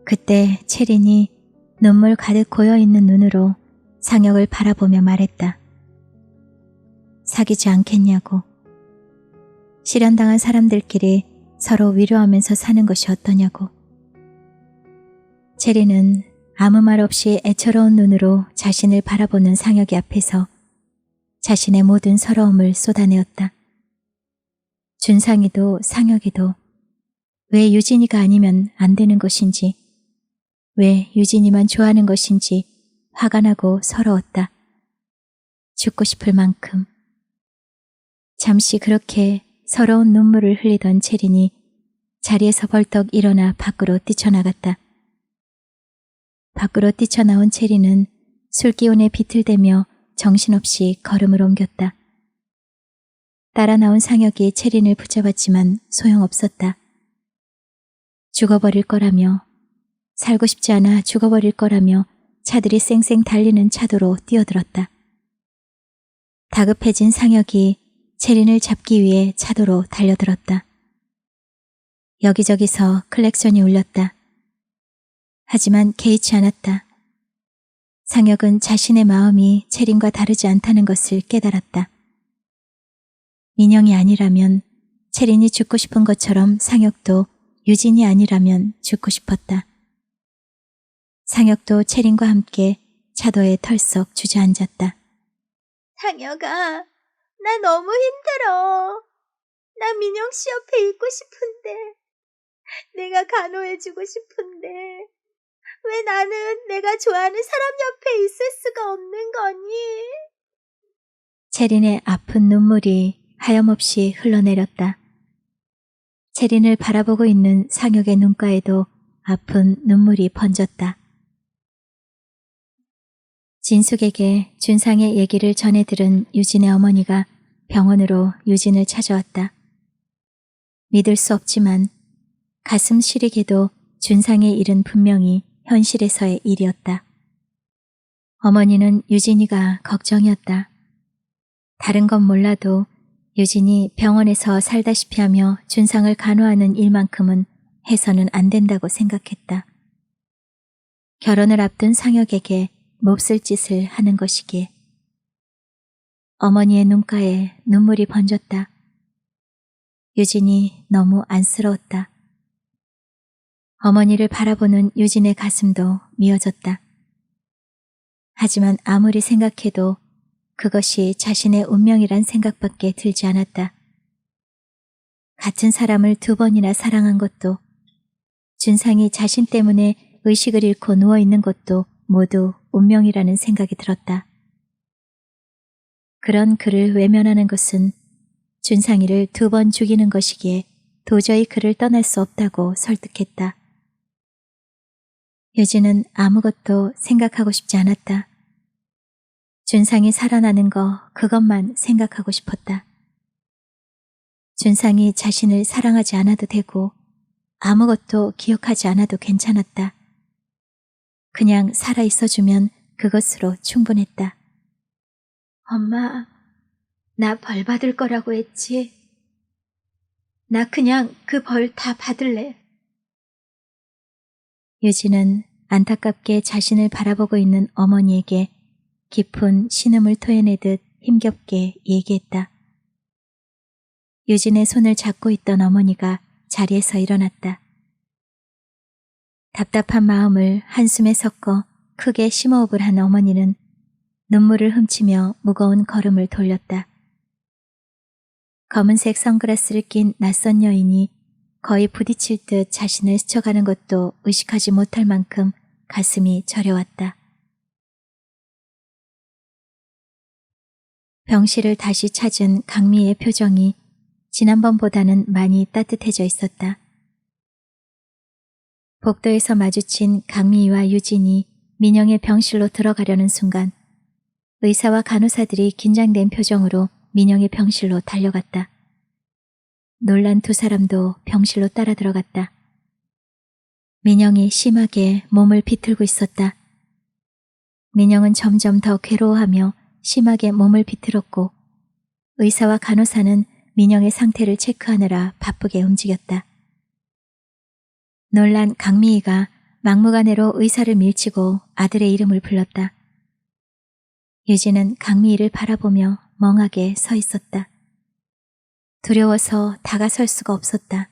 그때 채린이 눈물 가득 고여있는 눈으로 상혁을 바라보며 말했다. 사귀지 않겠냐고. 실현당한 사람들끼리 서로 위로하면서 사는 것이 어떠냐고. 채린은 아무 말 없이 애처로운 눈으로 자신을 바라보는 상혁이 앞에서 자신의 모든 서러움을 쏟아내었다. 준상이도 상혁이도 왜 유진이가 아니면 안 되는 것인지, 왜 유진이만 좋아하는 것인지 화가 나고 서러웠다. 죽고 싶을 만큼. 잠시 그렇게 서러운 눈물을 흘리던 채린이 자리에서 벌떡 일어나 밖으로 뛰쳐나갔다. 밖으로 뛰쳐나온 채린은 술기운에 비틀대며 정신없이 걸음을 옮겼다. 따라 나온 상혁이 채린을 붙잡았지만 소용없었다. 죽어버릴 거라며, 살고 싶지 않아 죽어버릴 거라며 차들이 쌩쌩 달리는 차도로 뛰어들었다. 다급해진 상혁이 채린을 잡기 위해 차도로 달려들었다. 여기저기서 클렉션이 울렸다. 하지만 개의치 않았다. 상혁은 자신의 마음이 채린과 다르지 않다는 것을 깨달았다. 민영이 아니라면 채린이 죽고 싶은 것처럼 상혁도 유진이 아니라면 죽고 싶었다. 상혁도 채린과 함께 차도에 털썩 주저앉았다. 상혁아, 나 너무 힘들어. 나 민영 씨 옆에 있고 싶은데, 내가 간호해주고 싶은데, 왜 나는 내가 좋아하는 사람 옆에 있을 수가 없는 거니? 채린의 아픈 눈물이 하염없이 흘러내렸다. 채린을 바라보고 있는 상혁의 눈가에도 아픈 눈물이 번졌다. 진숙에게 준상의 얘기를 전해 들은 유진의 어머니가 병원으로 유진을 찾아왔다. 믿을 수 없지만 가슴 시리게도 준상의 일은 분명히 현실에서의 일이었다. 어머니는 유진이가 걱정이었다. 다른 건 몰라도 유진이 병원에서 살다시피 하며 준상을 간호하는 일만큼은 해서는 안 된다고 생각했다. 결혼을 앞둔 상혁에게 몹쓸 짓을 하는 것이기에. 어머니의 눈가에 눈물이 번졌다. 유진이 너무 안쓰러웠다. 어머니를 바라보는 유진의 가슴도 미어졌다. 하지만 아무리 생각해도 그것이 자신의 운명이란 생각밖에 들지 않았다. 같은 사람을 2번이나 사랑한 것도, 준상이 자신 때문에 의식을 잃고 누워있는 것도 모두 운명이라는 생각이 들었다. 그런 그를 외면하는 것은 준상이를 2번 죽이는 것이기에 도저히 그를 떠날 수 없다고 설득했다. 유진은 아무것도 생각하고 싶지 않았다. 준상이 살아나는 거 그것만 생각하고 싶었다. 준상이 자신을 사랑하지 않아도 되고 아무것도 기억하지 않아도 괜찮았다. 그냥 살아있어주면 그것으로 충분했다. 엄마, 나 벌 받을 거라고 했지? 나 그냥 그 벌 다 받을래. 유진은 안타깝게 자신을 바라보고 있는 어머니에게 깊은 신음을 토해내듯 힘겹게 얘기했다. 유진의 손을 잡고 있던 어머니가 자리에서 일어났다. 답답한 마음을 한숨에 섞어 크게 심호흡을 한 어머니는 눈물을 훔치며 무거운 걸음을 돌렸다. 검은색 선글라스를 낀 낯선 여인이 거의 부딪힐 듯 자신을 스쳐가는 것도 의식하지 못할 만큼 가슴이 저려왔다. 병실을 다시 찾은 강미의 표정이 지난번보다는 많이 따뜻해져 있었다. 복도에서 마주친 강미와 유진이 민영의 병실로 들어가려는 순간 의사와 간호사들이 긴장된 표정으로 민영의 병실로 달려갔다. 놀란 두 사람도 병실로 따라 들어갔다. 민영이 심하게 몸을 비틀고 있었다. 민영은 점점 더 괴로워하며 심하게 몸을 비틀었고 의사와 간호사는 민영의 상태를 체크하느라 바쁘게 움직였다. 놀란 강미희가 막무가내로 의사를 밀치고 아들의 이름을 불렀다. 유진은 강미희를 바라보며 멍하게 서 있었다. 두려워서 다가설 수가 없었다.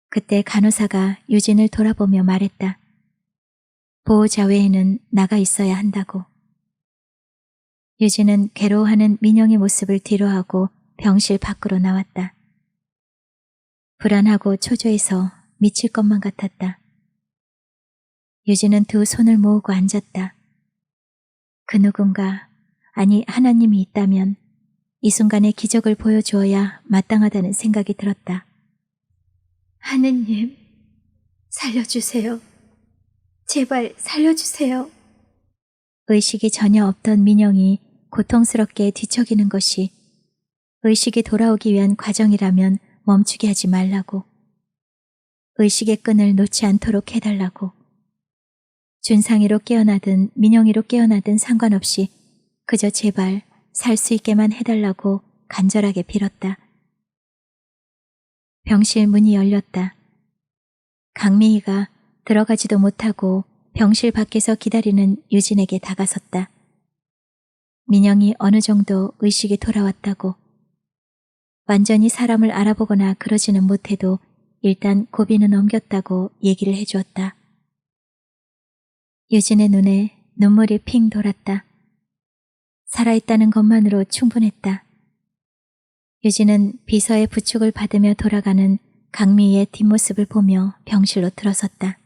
그때 간호사가 유진을 돌아보며 말했다. 보호자 외에는 나가 있어야 한다고. 유진은 괴로워하는 민영의 모습을 뒤로하고 병실 밖으로 나왔다. 불안하고 초조해서 미칠 것만 같았다. 유진은 두 손을 모으고 앉았다. 그 누군가, 아니 하나님이 있다면 이 순간에 기적을 보여주어야 마땅하다는 생각이 들었다. 하느님, 살려주세요. 제발 살려주세요. 의식이 전혀 없던 민영이 고통스럽게 뒤척이는 것이 의식이 돌아오기 위한 과정이라면 멈추게 하지 말라고. 의식의 끈을 놓지 않도록 해달라고. 준상이로 깨어나든 민영이로 깨어나든 상관없이 그저 제발 살 수 있게만 해달라고 간절하게 빌었다. 병실 문이 열렸다. 강미희가 들어가지도 못하고 병실 밖에서 기다리는 유진에게 다가섰다. 민영이 어느 정도 의식이 돌아왔다고. 완전히 사람을 알아보거나 그러지는 못해도 일단 고비는 넘겼다고 얘기를 해주었다. 유진의 눈에 눈물이 핑 돌았다. 살아있다는 것만으로 충분했다. 유진은 비서의 부축을 받으며 돌아가는 강미희의 뒷모습을 보며 병실로 들어섰다.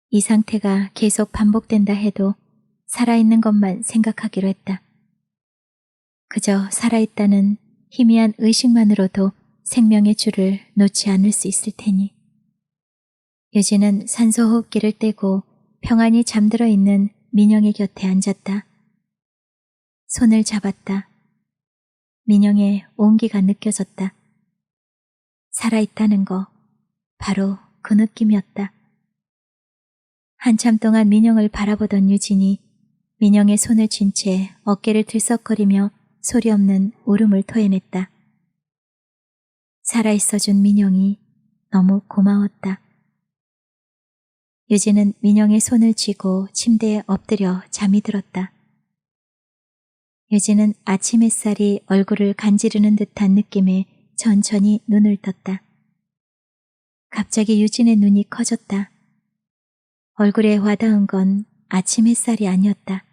이 상태가 계속 반복된다 해도 살아있는 것만 생각하기로 했다. 그저 살아있다는 희미한 의식만으로도 생명의 줄을 놓지 않을 수 있을 테니. 유진은 산소호흡기를 떼고 평안히 잠들어 있는 민영의 곁에 앉았다. 손을 잡았다. 민영의 온기가 느껴졌다. 살아있다는 거, 바로 그 느낌이었다. 한참 동안 민영을 바라보던 유진이 민영의 손을 쥔 채 어깨를 들썩거리며 소리 없는 울음을 토해냈다. 살아있어준 민영이 너무 고마웠다. 유진은 민영의 손을 쥐고 침대에 엎드려 잠이 들었다. 유진은 아침 햇살이 얼굴을 간지르는 듯한 느낌에 천천히 눈을 떴다. 갑자기 유진의 눈이 커졌다. 얼굴에 와닿은 건 아침 햇살이 아니었다.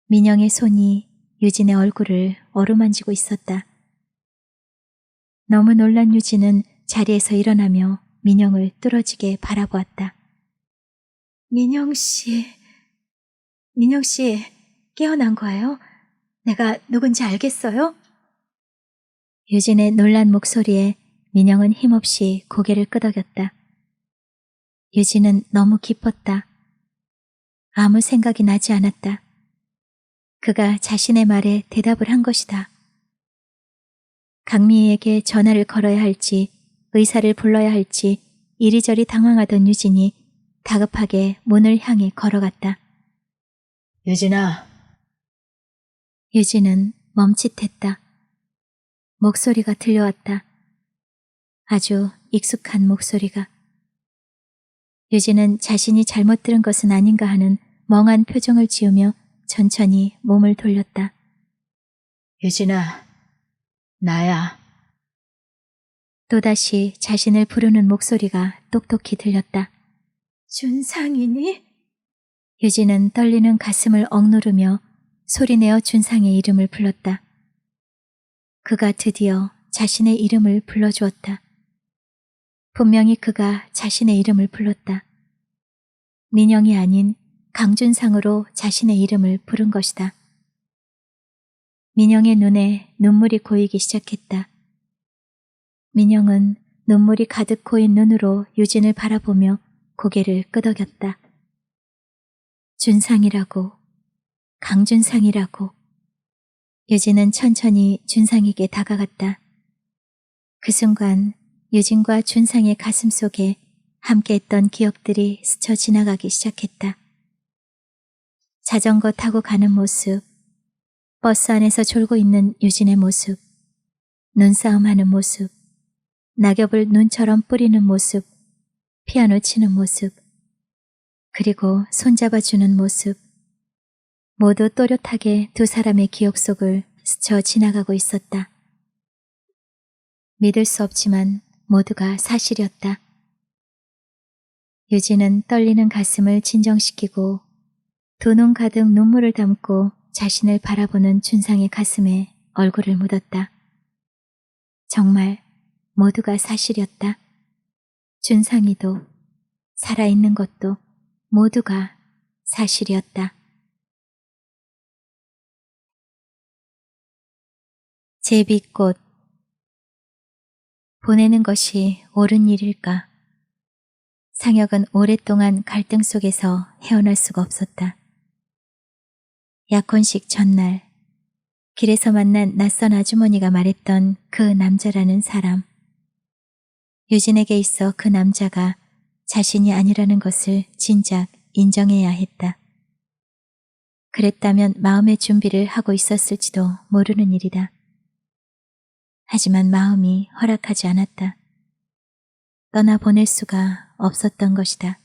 민영의 손이 유진의 얼굴을 어루만지고 있었다. 너무 놀란 유진은 자리에서 일어나며 민영을 뚫어지게 바라보았다. 민영씨, 깨어난 거예요? 내가 누군지 알겠어요? 유진의 놀란 목소리에 민영은 힘없이 고개를 끄덕였다. 유진은 너무 기뻤다. 아무 생각이 나지 않았다. 그가 자신의 말에 대답을 한 것이다. 강미희에게 전화를 걸어야 할지 의사를 불러야 할지 이리저리 당황하던 유진이 다급하게 문을 향해 걸어갔다. 유진아. 유진은 멈칫했다. 목소리가 들려왔다. 아주 익숙한 목소리가. 유진은 자신이 잘못 들은 것은 아닌가 하는 멍한 표정을 지으며 천천히 몸을 돌렸다. 유진아, 나야. 또다시 자신을 부르는 목소리가 똑똑히 들렸다. 준상이니? 유진은 떨리는 가슴을 억누르며 소리내어 준상의 이름을 불렀다. 그가 드디어 자신의 이름을 불러주었다. 분명히 그가 자신의 이름을 불렀다. 민영이 아닌 강준상으로 자신의 이름을 부른 것이다. 민영의 눈에 눈물이 고이기 시작했다. 민영은 눈물이 가득 고인 눈으로 유진을 바라보며 고개를 끄덕였다. 준상이라고, 강준상이라고. 유진은 천천히 준상에게 다가갔다. 그 순간 유진과 준상의 가슴 속에 함께했던 기억들이 스쳐 지나가기 시작했다. 자전거 타고 가는 모습, 버스 안에서 졸고 있는 유진의 모습, 눈싸움하는 모습, 낙엽을 눈처럼 뿌리는 모습, 피아노 치는 모습, 그리고 손잡아주는 모습, 모두 또렷하게 두 사람의 기억 속을 스쳐 지나가고 있었다. 믿을 수 없지만 모두가 사실이었다. 유진은 떨리는 가슴을 진정시키고 두 눈 가득 눈물을 담고 자신을 바라보는 준상의 가슴에 얼굴을 묻었다. 정말 모두가 사실이었다. 준상이도 살아있는 것도 모두가 사실이었다. 제비꽃. 보내는 것이 옳은 일일까? 상혁은 오랫동안 갈등 속에서 헤어날 수가 없었다. 약혼식 전날, 길에서 만난 낯선 아주머니가 말했던 그 남자라는 사람. 유진에게 있어 그 남자가 자신이 아니라는 것을 진작 인정해야 했다. 그랬다면 마음의 준비를 하고 있었을지도 모르는 일이다. 하지만 마음이 허락하지 않았다. 떠나보낼 수가 없었던 것이다.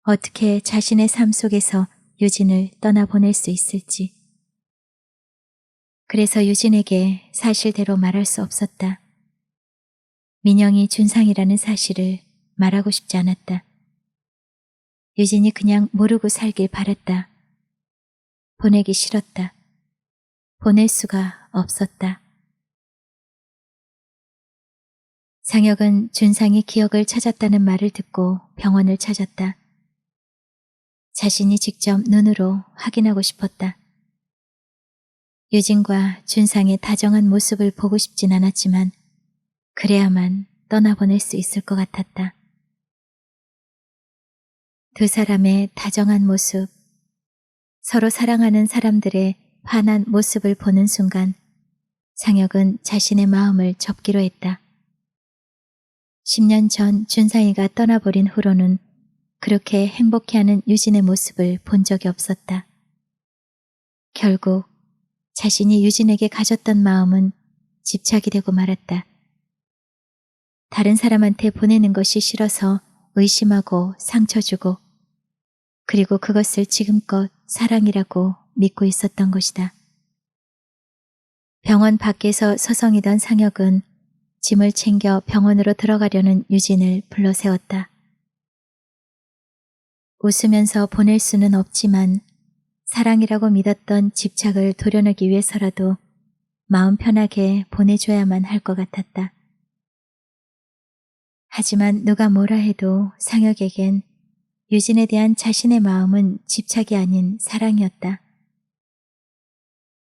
어떻게 자신의 삶 속에서 유진을 떠나보낼 수 있을지. 그래서 유진에게 사실대로 말할 수 없었다. 민영이 준상이라는 사실을 말하고 싶지 않았다. 유진이 그냥 모르고 살길 바랐다. 보내기 싫었다. 보낼 수가 없었다. 상혁은 준상이 기억을 찾았다는 말을 듣고 병원을 찾았다. 자신이 직접 눈으로 확인하고 싶었다. 유진과 준상의 다정한 모습을 보고 싶진 않았지만 그래야만 떠나보낼 수 있을 것 같았다. 두 사람의 다정한 모습, 서로 사랑하는 사람들의 환한 모습을 보는 순간 상혁은 자신의 마음을 접기로 했다. 10년 전 준상이가 떠나버린 후로는 그렇게 행복해하는 유진의 모습을 본 적이 없었다. 결국 자신이 유진에게 가졌던 마음은 집착이 되고 말았다. 다른 사람한테 보내는 것이 싫어서 의심하고 상처 주고 그리고 그것을 지금껏 사랑이라고 믿고 있었던 것이다. 병원 밖에서 서성이던 상혁은 짐을 챙겨 병원으로 들어가려는 유진을 불러 세웠다. 웃으면서 보낼 수는 없지만 사랑이라고 믿었던 집착을 도려내기 위해서라도 마음 편하게 보내줘야만 할 것 같았다. 하지만 누가 뭐라 해도 상혁에겐 유진에 대한 자신의 마음은 집착이 아닌 사랑이었다.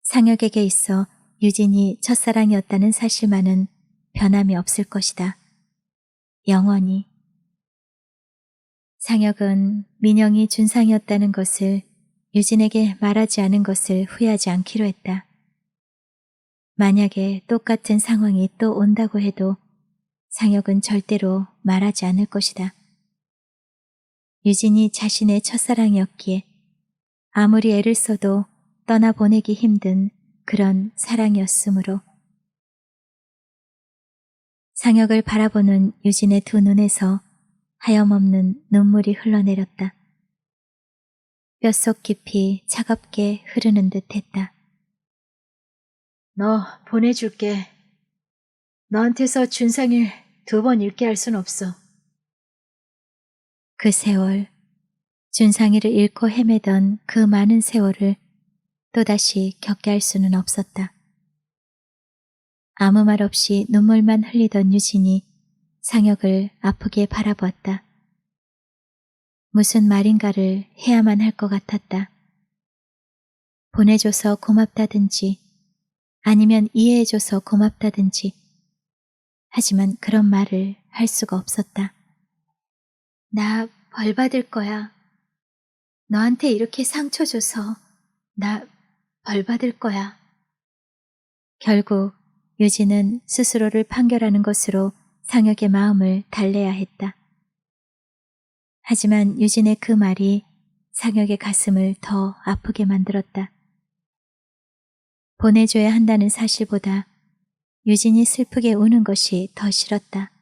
상혁에게 있어 유진이 첫사랑이었다는 사실만은 변함이 없을 것이다. 영원히. 상혁은 민영이 준상이었다는 것을 유진에게 말하지 않은 것을 후회하지 않기로 했다. 만약에 똑같은 상황이 또 온다고 해도 상혁은 절대로 말하지 않을 것이다. 유진이 자신의 첫사랑이었기에 아무리 애를 써도 떠나보내기 힘든 그런 사랑이었으므로. 상혁을 바라보는 유진의 두 눈에서 하염없는 눈물이 흘러내렸다. 뼛속 깊이 차갑게 흐르는 듯 했다. 너 보내줄게. 너한테서 준상일 2번 잃게 할 순 없어. 그 세월, 준상이를 잃고 헤매던 그 많은 세월을 또다시 겪게 할 수는 없었다. 아무 말 없이 눈물만 흘리던 유진이 상혁을 아프게 바라보았다. 무슨 말인가를 해야만 할 것 같았다. 보내줘서 고맙다든지 아니면 이해해줘서 고맙다든지 하지만 그런 말을 할 수가 없었다. 나 벌 받을 거야. 너한테 이렇게 상처 줘서 나 벌 받을 거야. 결국 유진은 스스로를 판결하는 것으로 상혁의 마음을 달래야 했다. 하지만 유진의 그 말이 상혁의 가슴을 더 아프게 만들었다. 보내줘야 한다는 사실보다 유진이 슬프게 우는 것이 더 싫었다.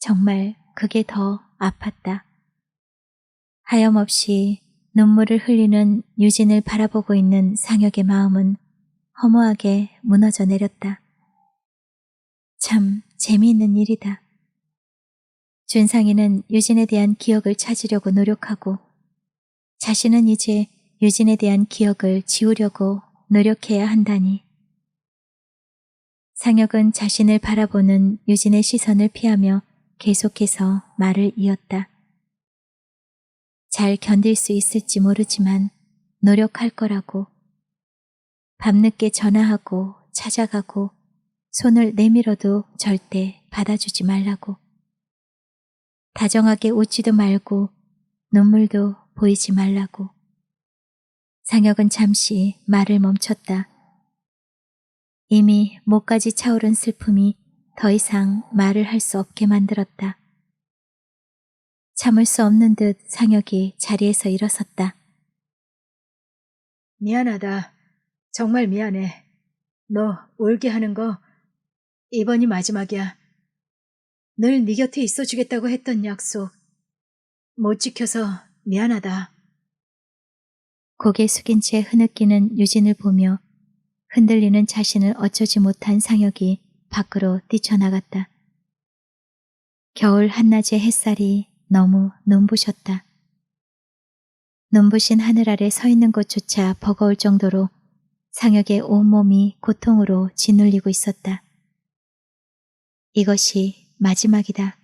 정말 그게 더 아팠다. 하염없이 눈물을 흘리는 유진을 바라보고 있는 상혁의 마음은 허무하게 무너져 내렸다. 참 재미있는 일이다. 준상이는 유진에 대한 기억을 찾으려고 노력하고 자신은 이제 유진에 대한 기억을 지우려고 노력해야 한다니. 상혁은 자신을 바라보는 유진의 시선을 피하며 계속해서 말을 이었다. 잘 견딜 수 있을지 모르지만 노력할 거라고. 밤늦게 전화하고 찾아가고 손을 내밀어도 절대 받아주지 말라고. 다정하게 웃지도 말고 눈물도 보이지 말라고. 상혁은 잠시 말을 멈췄다. 이미 목까지 차오른 슬픔이 더 이상 말을 할 수 없게 만들었다. 참을 수 없는 듯 상혁이 자리에서 일어섰다. 미안하다. 정말 미안해. 너 울게 하는 거 이번이 마지막이야. 늘 네 곁에 있어주겠다고 했던 약속 못 지켜서 미안하다. 고개 숙인 채 흐느끼는 유진을 보며 흔들리는 자신을 어쩌지 못한 상혁이 밖으로 뛰쳐나갔다. 겨울 한낮의 햇살이 너무 눈부셨다. 눈부신 하늘 아래 서 있는 것조차 버거울 정도로 상혁의 온몸이 고통으로 짓눌리고 있었다. 이것이 마지막이다.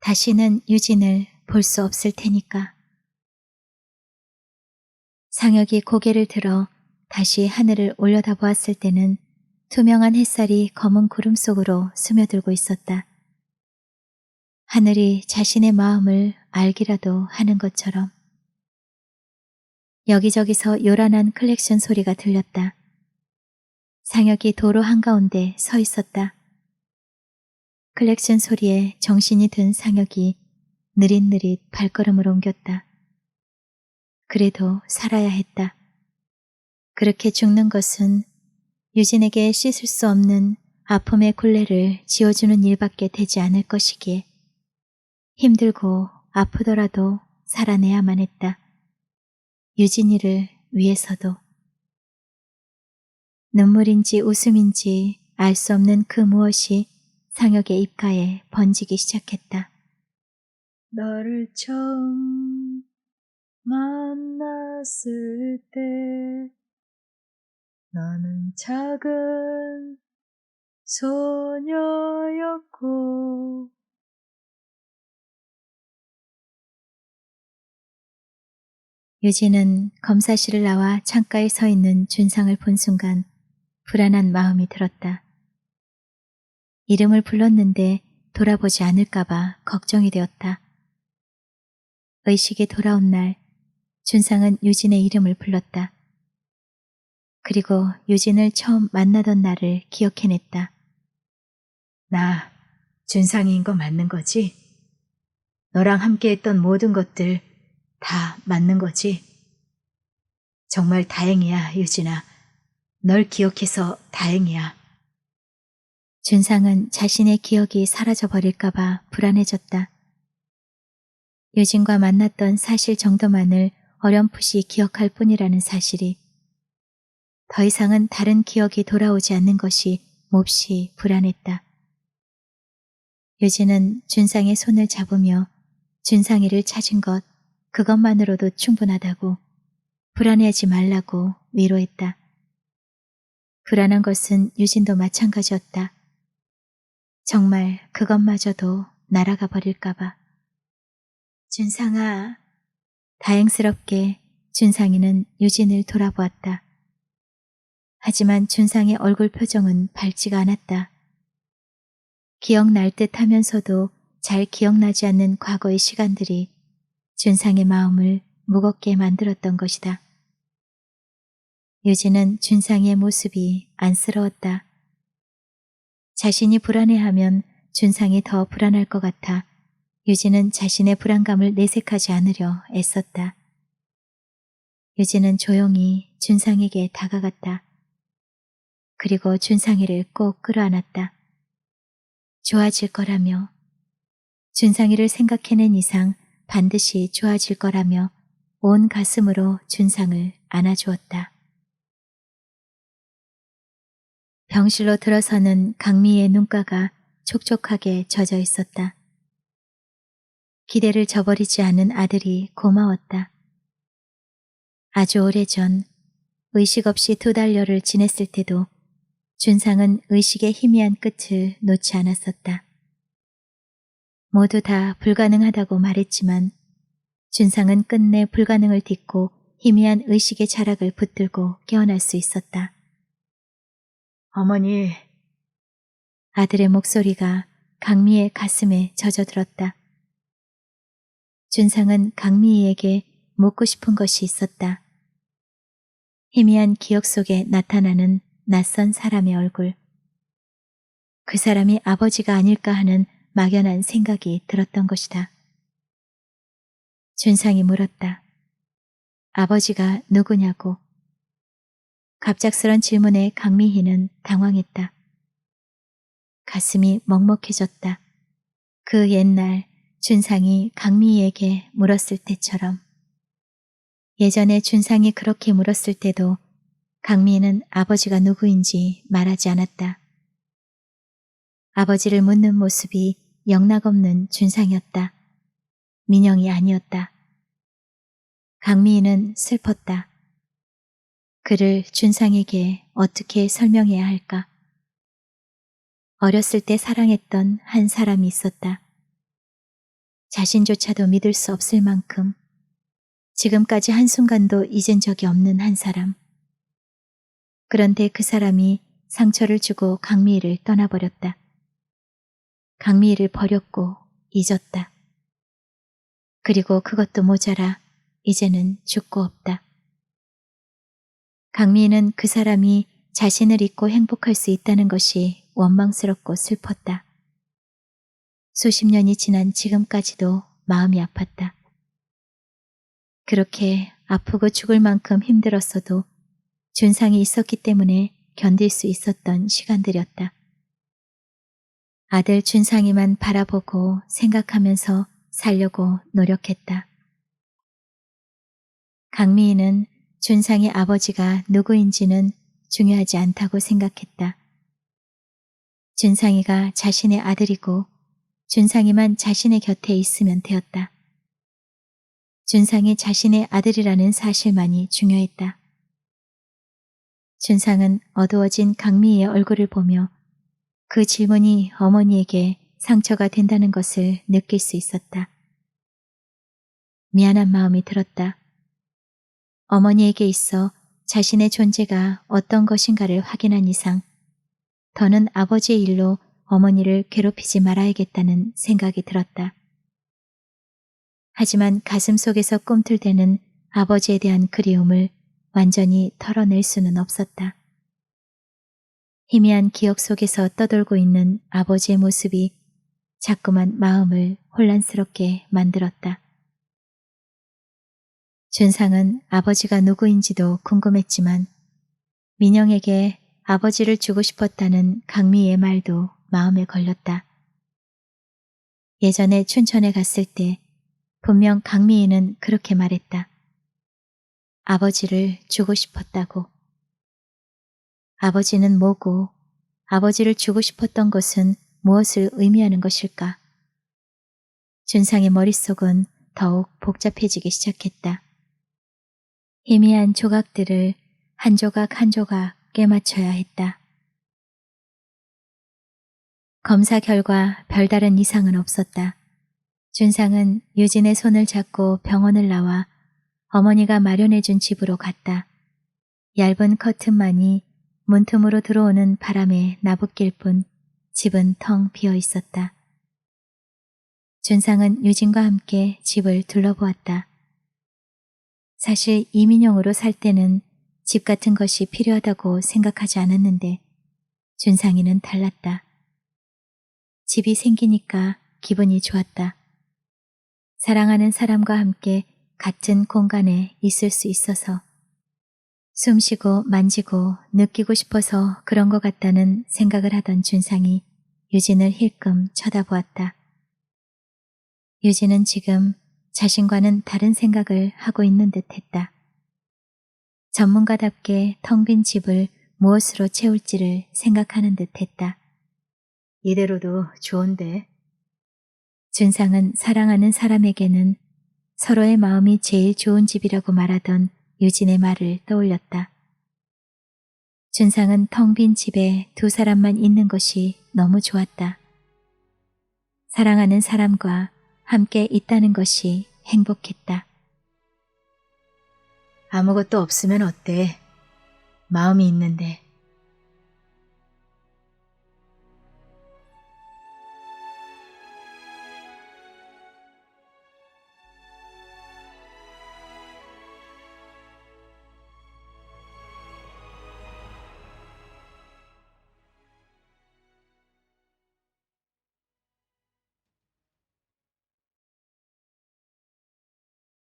다시는 유진을 볼 수 없을 테니까. 상혁이 고개를 들어 다시 하늘을 올려다보았을 때는 투명한 햇살이 검은 구름 속으로 스며들고 있었다. 하늘이 자신의 마음을 알기라도 하는 것처럼. 여기저기서 요란한 클렉션 소리가 들렸다. 상혁이 도로 한가운데 서 있었다. 클렉션 소리에 정신이 든 상혁이 느릿느릿 발걸음을 옮겼다. 그래도 살아야 했다. 그렇게 죽는 것은 유진에게 씻을 수 없는 아픔의 굴레를 지워주는 일밖에 되지 않을 것이기에 힘들고 아프더라도 살아내야만 했다. 유진이를 위해서도. 눈물인지 웃음인지 알 수 없는 그 무엇이 상혁의 입가에 번지기 시작했다. 너를 처음 만났을 때 너는 작은 소녀였고 유진은 검사실을 나와 창가에 서 있는 준상을 본 순간 불안한 마음이 들었다. 이름을 불렀는데 돌아보지 않을까봐 걱정이 되었다. 의식이 돌아온 날 준상은 유진의 이름을 불렀다. 그리고 유진을 처음 만나던 날을 기억해냈다. 나 준상이인 거 맞는 거지? 너랑 함께했던 모든 것들 다 맞는 거지? 정말 다행이야, 유진아. 널 기억해서 다행이야. 준상은 자신의 기억이 사라져버릴까봐 불안해졌다. 유진과 만났던 사실 정도만을 어렴풋이 기억할 뿐이라는 사실이 더 이상은 다른 기억이 돌아오지 않는 것이 몹시 불안했다. 유진은 준상의 손을 잡으며 준상이를 찾은 것 그것만으로도 충분하다고 불안해하지 말라고 위로했다. 불안한 것은 유진도 마찬가지였다. 정말 그것마저도 날아가 버릴까봐. 준상아. 다행스럽게 준상이는 유진을 돌아보았다. 하지만 준상의 얼굴 표정은 밝지가 않았다. 기억날 듯 하면서도 잘 기억나지 않는 과거의 시간들이 준상의 마음을 무겁게 만들었던 것이다. 유진은 준상이의 모습이 안쓰러웠다. 자신이 불안해하면 준상이 더 불안할 것 같아 유진은 자신의 불안감을 내색하지 않으려 애썼다. 유진은 조용히 준상에게 다가갔다. 그리고 준상이를 꼭 끌어안았다. 좋아질 거라며, 준상이를 생각해낸 이상 반드시 좋아질 거라며 온 가슴으로 준상을 안아주었다. 병실로 들어서는 강미의 눈가가 촉촉하게 젖어 있었다. 기대를 저버리지 않은 아들이 고마웠다. 아주 오래전 의식 없이 2달러를 지냈을 때도 준상은 의식의 희미한 끝을 놓지 않았었다. 모두 다 불가능하다고 말했지만 준상은 끝내 불가능을 딛고 희미한 의식의 자락을 붙들고 깨어날 수 있었다. 어머니, 아들의 목소리가 강미의 가슴에 젖어들었다. 준상은 강미에게 묻고 싶은 것이 있었다. 희미한 기억 속에 나타나는 낯선 사람의 얼굴. 그 사람이 아버지가 아닐까 하는 막연한 생각이 들었던 것이다. 준상이 물었다. 아버지가 누구냐고. 갑작스런 질문에 강미희는 당황했다. 가슴이 먹먹해졌다. 그 옛날 준상이 강미희에게 물었을 때처럼. 예전에 준상이 그렇게 물었을 때도 강미희는 아버지가 누구인지 말하지 않았다. 아버지를 묻는 모습이 영락없는 준상이었다. 민영이 아니었다. 강미희는 슬펐다. 그를 준상에게 어떻게 설명해야 할까? 어렸을 때 사랑했던 한 사람이 있었다. 자신조차도 믿을 수 없을 만큼 지금까지 한순간도 잊은 적이 없는 한 사람. 그런데 그 사람이 상처를 주고 강미희를 떠나버렸다. 강미희를 버렸고 잊었다. 그리고 그것도 모자라 이제는 죽고 없다. 강미희는 그 사람이 자신을 잊고 행복할 수 있다는 것이 원망스럽고 슬펐다. 수십 년이 지난 지금까지도 마음이 아팠다. 그렇게 아프고 죽을 만큼 힘들었어도 준상이 있었기 때문에 견딜 수 있었던 시간들이었다. 아들 준상이만 바라보고 생각하면서 살려고 노력했다. 강미희는 준상의 아버지가 누구인지는 중요하지 않다고 생각했다. 준상이가 자신의 아들이고 준상이만 자신의 곁에 있으면 되었다. 준상이 자신의 아들이라는 사실만이 중요했다. 준상은 어두워진 강미희의 얼굴을 보며 그 질문이 어머니에게 상처가 된다는 것을 느낄 수 있었다. 미안한 마음이 들었다. 어머니에게 있어 자신의 존재가 어떤 것인가를 확인한 이상 더는 아버지의 일로 어머니를 괴롭히지 말아야겠다는 생각이 들었다. 하지만 가슴속에서 꿈틀대는 아버지에 대한 그리움을 완전히 털어낼 수는 없었다. 희미한 기억 속에서 떠돌고 있는 아버지의 모습이 자꾸만 마음을 혼란스럽게 만들었다. 준상은 아버지가 누구인지도 궁금했지만 민영에게 아버지를 주고 싶었다는 강미의 말도 마음에 걸렸다. 예전에 춘천에 갔을 때 분명 강미희는 그렇게 말했다. 아버지를 주고 싶었다고. 아버지는 뭐고 아버지를 주고 싶었던 것은 무엇을 의미하는 것일까? 준상의 머릿속은 더욱 복잡해지기 시작했다. 희미한 조각들을 한 조각 한 조각 꿰맞춰야 했다. 검사 결과 별다른 이상은 없었다. 준상은 유진의 손을 잡고 병원을 나와 어머니가 마련해준 집으로 갔다. 얇은 커튼만이 문틈으로 들어오는 바람에 나부낄 뿐 집은 텅 비어 있었다. 준상은 유진과 함께 집을 둘러보았다. 사실 이민영으로 살 때는 집 같은 것이 필요하다고 생각하지 않았는데 준상이는 달랐다. 집이 생기니까 기분이 좋았다. 사랑하는 사람과 함께 같은 공간에 있을 수 있어서 숨쉬고 만지고 느끼고 싶어서 그런 것 같다는 생각을 하던 준상이 유진을 힐끔 쳐다보았다. 유진은 지금 자신과는 다른 생각을 하고 있는 듯 했다. 전문가답게 텅 빈 집을 무엇으로 채울지를 생각하는 듯 했다. 이대로도 좋은데. 준상은 사랑하는 사람에게는 서로의 마음이 제일 좋은 집이라고 말하던 유진의 말을 떠올렸다. 준상은 텅 빈 집에 두 사람만 있는 것이 너무 좋았다. 사랑하는 사람과 함께 있다는 것이 행복했다. 아무것도 없으면 어때? 마음이 있는데.